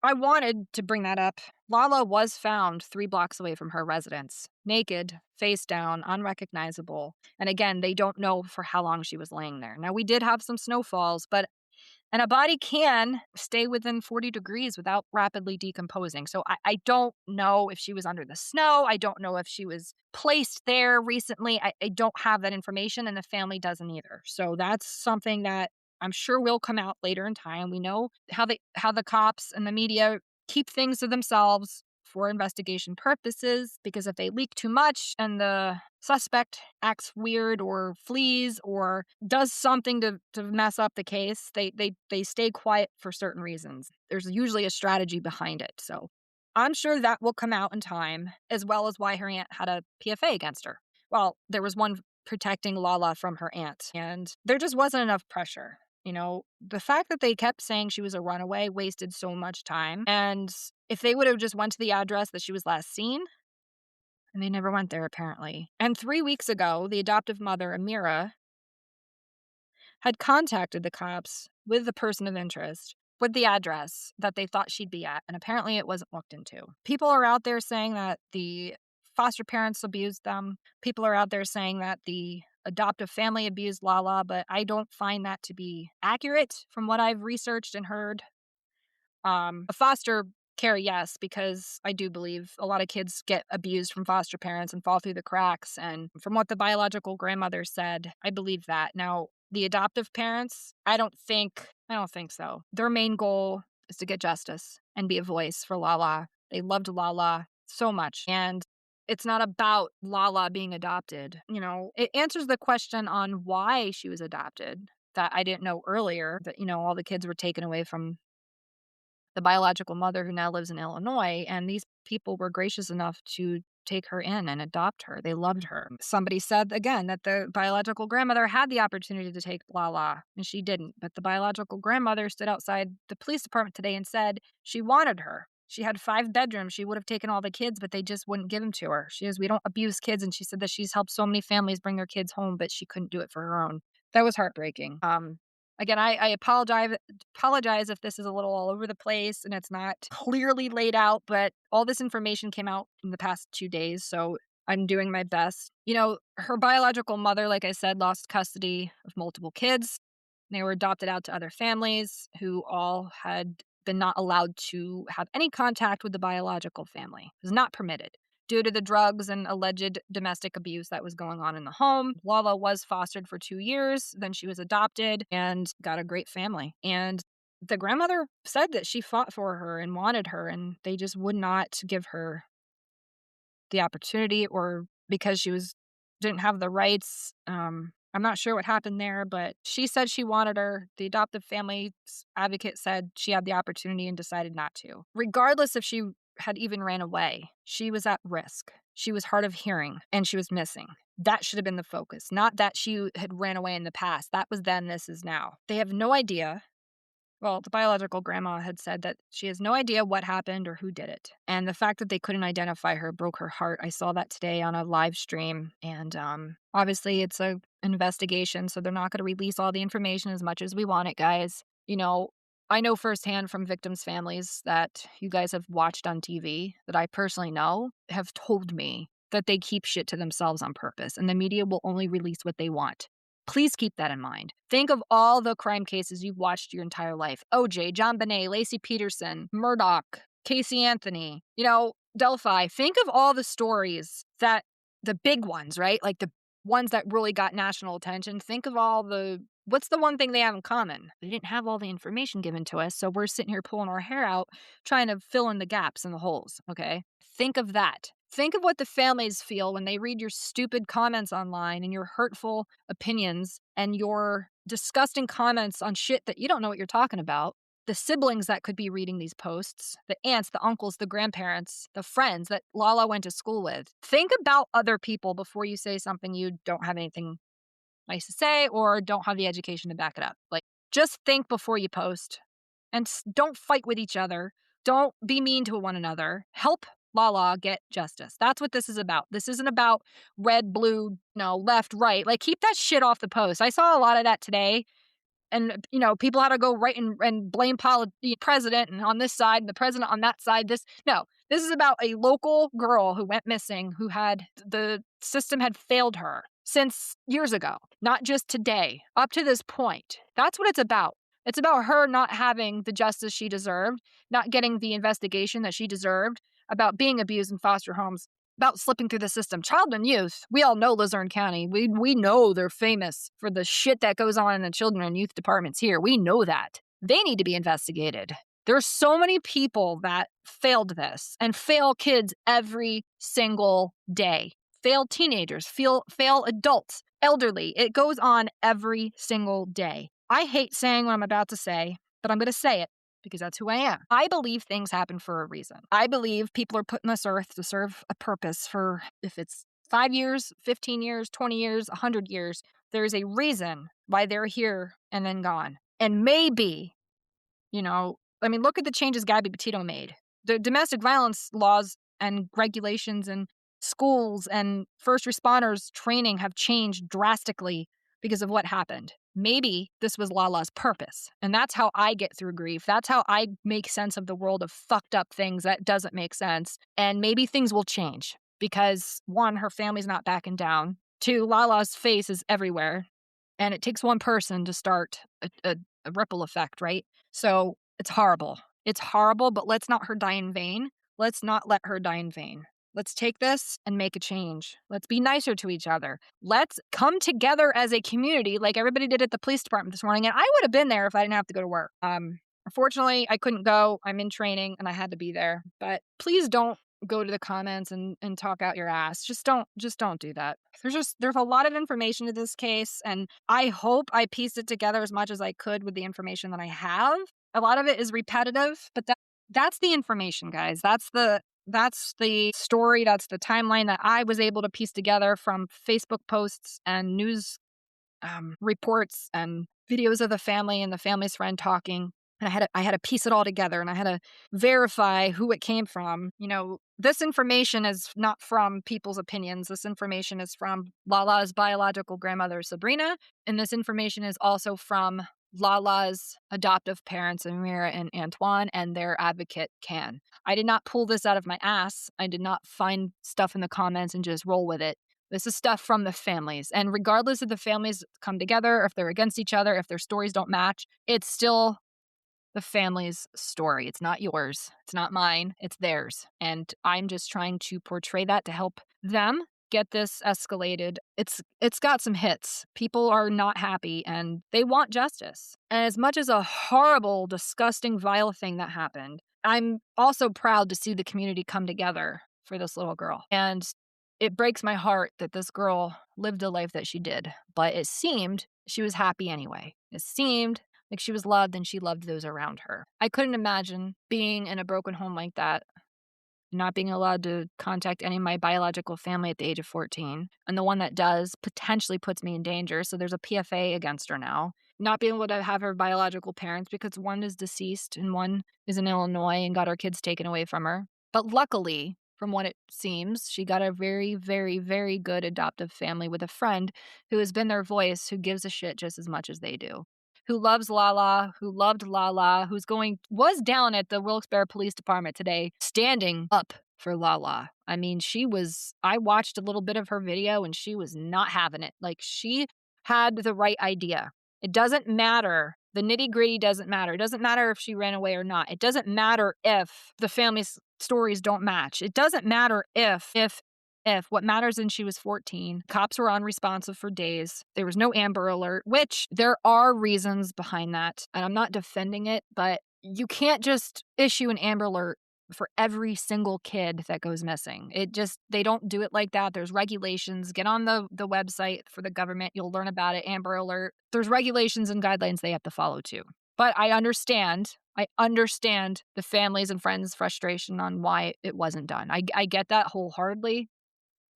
I wanted to bring that up. LaLa was found 3 blocks away from her residence, naked, face down, unrecognizable. And again, they don't know for how long she was laying there. Now, we did have some snowfalls, but And a body can stay within 40 degrees without rapidly decomposing. So I don't know if she was under the snow. I don't know if she was placed there recently. I don't have that information, and the family doesn't either. So that's something that I'm sure will come out later in time. We know how the cops and the media keep things to themselves for investigation purposes, because if they leak too much and the suspect acts weird or flees or does something to mess up the case, they stay quiet for certain reasons. There's usually a strategy behind it. So I'm sure that will come out in time, as well as why her aunt had a PFA against her. Well, there was one protecting LaLa from her aunt, and there just wasn't enough pressure. The fact that they kept saying she was a runaway wasted so much time. And if they would have just went to the address that she was last seen, and they never went there apparently. And 3 weeks ago, the adoptive mother, Amira, had contacted the cops with the person of interest with the address that they thought she'd be at, and apparently it wasn't looked into. People are out there saying that the foster parents abused them. People are out there saying that the adoptive family abused LaLa, but I don't find that to be accurate from what I've researched and heard. A foster care, yes, because I do believe a lot of kids get abused from foster parents and fall through the cracks. And from what the biological grandmother said, I believe that. Now, the adoptive parents, I don't think so. Their main goal is to get justice and be a voice for LaLa. They loved LaLa so much. And it's not about LaLa being adopted. It answers the question on why she was adopted that I didn't know earlier, that, all the kids were taken away from the biological mother who now lives in Illinois, and these people were gracious enough to take her in and adopt her. They loved her. Somebody said again that the biological grandmother had the opportunity to take LaLa, and she didn't. But the biological grandmother stood outside the police department today and said she wanted her. She had 5 bedrooms. She would have taken all the kids, but they just wouldn't give them to her. She goes, "We don't abuse kids," and she said that she's helped so many families bring their kids home, but she couldn't do it for her own. That was heartbreaking. Again, I apologize if this is a little all over the place and it's not clearly laid out, but all this information came out in the past 2 days, so I'm doing my best. Her biological mother, like I said, lost custody of multiple kids. They were adopted out to other families who all had been not allowed to have any contact with the biological family. It was not permitted due to the drugs and alleged domestic abuse that was going on in the home. LaLa was fostered for 2 years. Then she was adopted and got a great family. And the grandmother said that she fought for her and wanted her, and they just would not give her the opportunity, or because she didn't have the rights. I'm not sure what happened there, but she said she wanted her. The adoptive family's advocate said she had the opportunity and decided not to. Regardless if she had even ran away, she was at risk. She was hard of hearing and she was missing. That should have been the focus, not that she had ran away in the past. That was then, this is now. They have no idea. Well, the biological grandma had said that she has no idea what happened or who did it. And the fact that they couldn't identify her broke her heart. I saw that today on a live stream. And obviously it's an investigation, so they're not going to release all the information as much as we want it, guys. I know firsthand from victims' families that you guys have watched on TV, that I personally know, have told me that they keep shit to themselves on purpose, and the media will only release what they want. Please keep that in mind. Think of all the crime cases you've watched your entire life. OJ, John Bonet, Lacey Peterson, Murdoch, Casey Anthony, Delphi. Think of all the stories that, the big ones, right? Like the ones that really got national attention. Think of what's the one thing they have in common? They didn't have all the information given to us, so we're sitting here pulling our hair out, trying to fill in the gaps and the holes, okay? Think of that. Think of what the families feel when they read your stupid comments online and your hurtful opinions and your disgusting comments on shit that you don't know what you're talking about. The siblings that could be reading these posts, the aunts, the uncles, the grandparents, the friends that LaLa went to school with. Think about other people before you say something you don't have anything nice to say or don't have the education to back it up. Just think before you post, and don't fight with each other. Don't be mean to one another. Help LaLa get justice. That's what this is about. This isn't about red, blue, left, right. Keep that shit off the post. I saw a lot of that today. And, people had to go right and blame the president, and on this side, and the president on that side. This is about a local girl who went missing, who the system had failed her since years ago, not just today, up to this point. That's what it's about. It's about her not having the justice she deserved, not getting the investigation that she deserved, about being abused in foster homes, about slipping through the system. Child and youth, we all know Luzerne County. We know they're famous for the shit that goes on in the children and youth departments here. We know that. They need to be investigated. There's so many people that failed this and fail kids every single day. Fail teenagers, fail adults, elderly. It goes on every single day. I hate saying what I'm about to say, but I'm going to say it because that's who I am. I believe things happen for a reason. I believe people are put on this earth to serve a purpose for, if it's 5 years, 15 years, 20 years, 100 years, there's a reason why they're here and then gone. And maybe, look at the changes Gabby Petito made. The domestic violence laws and regulations and schools and first responders training have changed drastically because of what happened. Maybe this was LaLa's purpose. And that's how I get through grief. That's how I make sense of the world of fucked up things that doesn't make sense. And maybe things will change because, one, her family's not backing down. Two, LaLa's face is everywhere. And it takes one person to start a ripple effect, right? So it's horrible. It's horrible, but let's not her die in vain. Let's not let her die in vain. Let's take this and make a change. Let's be nicer to each other. Let's come together as a community like everybody did at the police department this morning. And I would have been there if I didn't have to go to work. Unfortunately, I couldn't go. I'm in training and I had to be there. But please don't go to the comments and talk out your ass. Just don't do that. There's a lot of information to this case, and I hope I pieced it together as much as I could with the information that I have. A lot of it is repetitive, but that's the information, guys. That's the story, that's the timeline that I was able to piece together from Facebook posts and news reports and videos of the family and the family's friend talking. And I had to piece it all together, and I had to verify who it came from. This information is not from people's opinions. This information is from LaLa's biological grandmother, Sabrina, and this information is also from LaLa's adoptive parents, Amira and Antoine, and their advocate, Can. I did not pull this out of my ass. I did not find stuff in the comments and just roll with it. This is stuff from the families. And regardless if the families come together, if they're against each other, if their stories don't match, it's still the family's story. It's not yours. It's not mine. It's theirs. And I'm just trying to portray that to help them get this escalated. It's got some hits. People are not happy and they want justice. And as much as a horrible, disgusting, vile thing that happened, I'm also proud to see the community come together for this little girl. And it breaks my heart that this girl lived the life that she did. But it seemed she was happy anyway. It seemed like she was loved and she loved those around her. I couldn't imagine being in a broken home like that, not being allowed to contact any of my biological family at the age of 14. And the one that does potentially puts me in danger. So there's a PFA against her now. Not being able to have her biological parents because one is deceased and one is in Illinois and got her kids taken away from her. But luckily, from what it seems, she got a very, very, very good adoptive family with a friend who has been their voice, who gives a shit just as much as they do. Who loves LaLa, who loved LaLa, was down at the Wilkes-Barre Police Department today, standing up for LaLa. I mean, I watched a little bit of her video and she was not having it. Like, she had the right idea. It doesn't matter. The nitty-gritty doesn't matter. It doesn't matter if she ran away or not. It doesn't matter if the family's stories don't match. It doesn't matter if what matters is she was 14. Cops were unresponsive for days. There was no Amber Alert, which there are reasons behind that. And I'm not defending it, but you can't just issue an Amber Alert for every single kid that goes missing. They don't do it like that. There's regulations. Get on the website for the government. You'll learn about it. Amber Alert. There's regulations and guidelines they have to follow too. But I understand the families and friends' frustration on why it wasn't done. I get that wholeheartedly.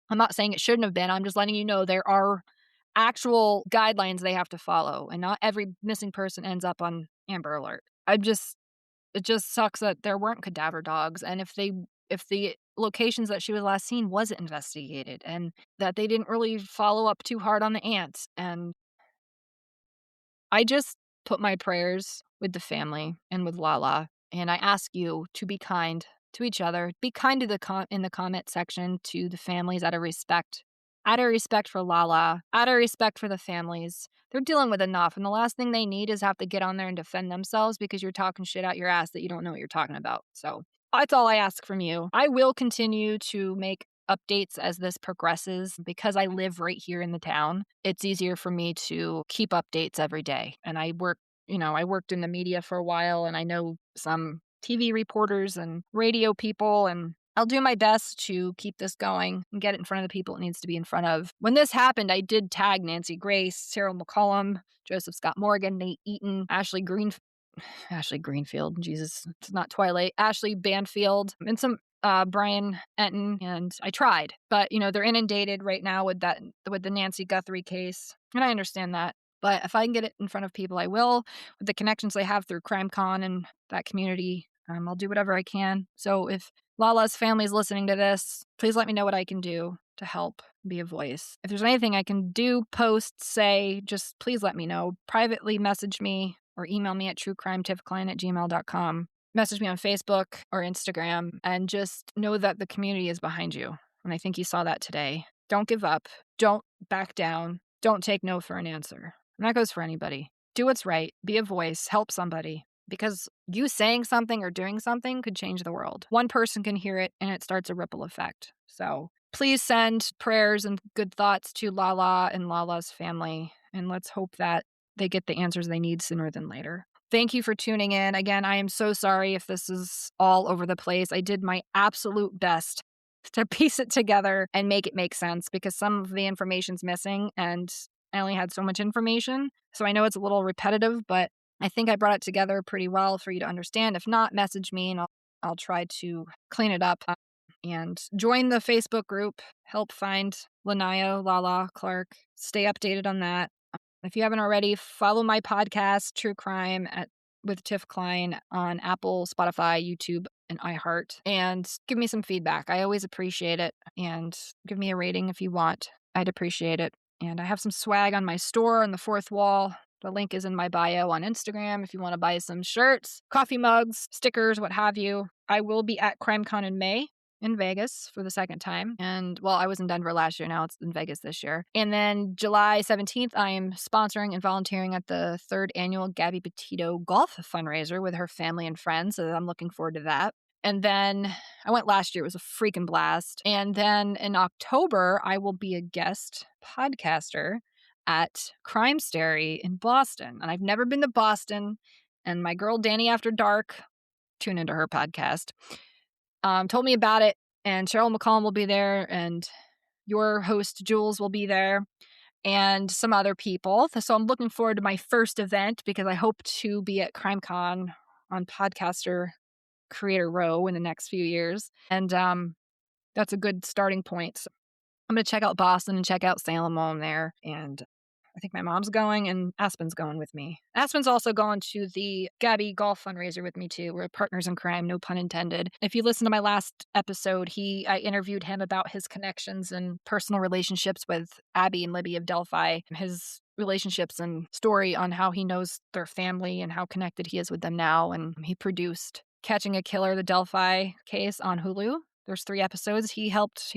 I'm not saying it shouldn't have been. I'm just letting you know there are actual guidelines they have to follow, and not every missing person ends up on Amber Alert. It just sucks that there weren't cadaver dogs, and if the locations that she was last seen wasn't investigated, and that they didn't really follow up too hard on the ants. And I just put my prayers with the family and with LaLa, and I ask you to be kind to each other. Be kind to in the comment section to the families out of respect Out of respect for LaLa, out of respect for the families, they're dealing with enough. And the last thing they need is have to get on there and defend themselves because you're talking shit out your ass that you don't know what you're talking about. So that's all I ask from you. I will continue to make updates as this progresses because I live right here in the town. It's easier for me to keep updates every day. And I worked in the media for a while and I know some TV reporters and radio people, and I'll do my best to keep this going and get it in front of the people it needs to be in front of. When this happened, I did tag Nancy Grace, Sarah McCollum, Joseph Scott Morgan, Nate Eaton, Ashley Greenfield, Jesus, it's not Twilight, Ashley Banfield, and some Brian Enton, and I tried. But, they're inundated right now with the Nancy Guthrie case, and I understand that. But if I can get it in front of people, I will. With the connections I have through CrimeCon and that community, I'll do whatever I can. So if LaLa's family is listening to this, please let me know what I can do to help be a voice. If there's anything I can do, post, say, just please let me know. Privately message me or email me at truecrimetiffklein@gmail.com. Message me on Facebook or Instagram, and just know that the community is behind you. And I think you saw that today. Don't give up. Don't back down. Don't take no for an answer. And that goes for anybody. Do what's right. Be a voice. Help somebody. Because you saying something or doing something could change the world. One person can hear it and it starts a ripple effect. So please send prayers and good thoughts to LaLa and LaLa's family. And let's hope that they get the answers they need sooner than later. Thank you for tuning in. Again, I am so sorry if this is all over the place. I did my absolute best to piece it together and make it make sense because some of the information's missing and I only had so much information. So I know it's a little repetitive, but I think I brought it together pretty well for you to understand. If not, message me and I'll try to clean it up. And join the Facebook group. Help find Lanaya, LaLa, Clark. Stay updated on that. If you haven't already, follow my podcast, True Crime with Tiff Klein on Apple, Spotify, YouTube, and iHeart. And give me some feedback. I always appreciate it. And give me a rating if you want. I'd appreciate it. And I have some swag on my store on the fourth wall. The link is in my bio on Instagram if you want to buy some shirts, coffee mugs, stickers, what have you. I will be at CrimeCon in May in Vegas for the second time. And, well, I was in Denver last year. Now it's in Vegas this year. And then July 17th, I am sponsoring and volunteering at the 3rd annual Gabby Petito Golf Fundraiser with her family and friends. So I'm looking forward to that. And then I went last year. It was a freaking blast. And then in October, I will be a guest podcaster at Crime Story in Boston. And I've never been to Boston. And my girl, Danny After Dark, tune into her podcast, told me about it. And Cheryl McCollum will be there. And your host, Jules, will be there. And some other people. So I'm looking forward to my first event because I hope to be at CrimeCon on Podcaster Creator Row in the next few years. And that's a good starting point. So I'm going to check out Boston and check out Salem while I'm there. And I think my mom's going and Aspen's going with me. Aspen's also going to the Gabby Golf Fundraiser with me too. We're partners in crime, no pun intended. If you listen to my last episode, I interviewed him about his connections and personal relationships with Abby and Libby of Delphi, his relationships and story on how he knows their family and how connected he is with them now. And he produced Catching a Killer, the Delphi case on Hulu. There's 3 episodes. He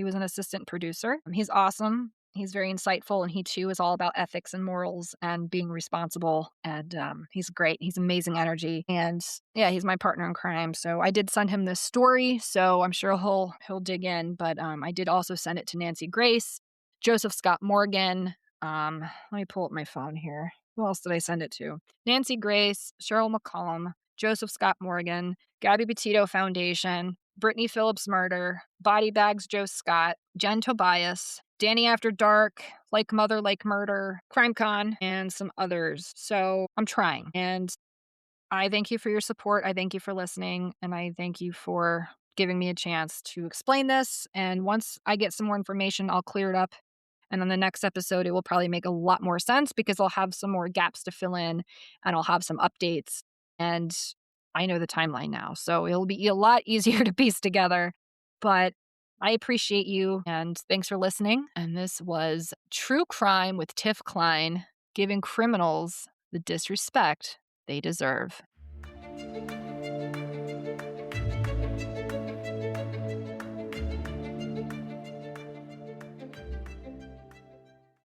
was an assistant producer. He's awesome. He's very insightful, and he too is all about ethics and morals and being responsible. And he's great. He's amazing energy. And yeah, he's my partner in crime. So I did send him this story, so I'm sure he'll dig in. But I did also send it to Nancy Grace, Joseph Scott Morgan. Let me pull up my phone here. Who else did I send it to? Nancy Grace, Cheryl McCollum, Joseph Scott Morgan, Gabby Petito Foundation, Brittany Phillips Murder, Body Bags Joe Scott, Jen Tobias, Danny After Dark, Like Mother, Like Murder, CrimeCon, and some others. So I'm trying. And I thank you for your support. I thank you for listening. And I thank you for giving me a chance to explain this. And once I get some more information, I'll clear it up. And on the next episode, it will probably make a lot more sense because I'll have some more gaps to fill in and I'll have some updates. And I know the timeline now. So it'll be a lot easier to piece together. But I appreciate you and thanks for listening. And this was True Crime with Tiff Klein, giving criminals the disrespect they deserve.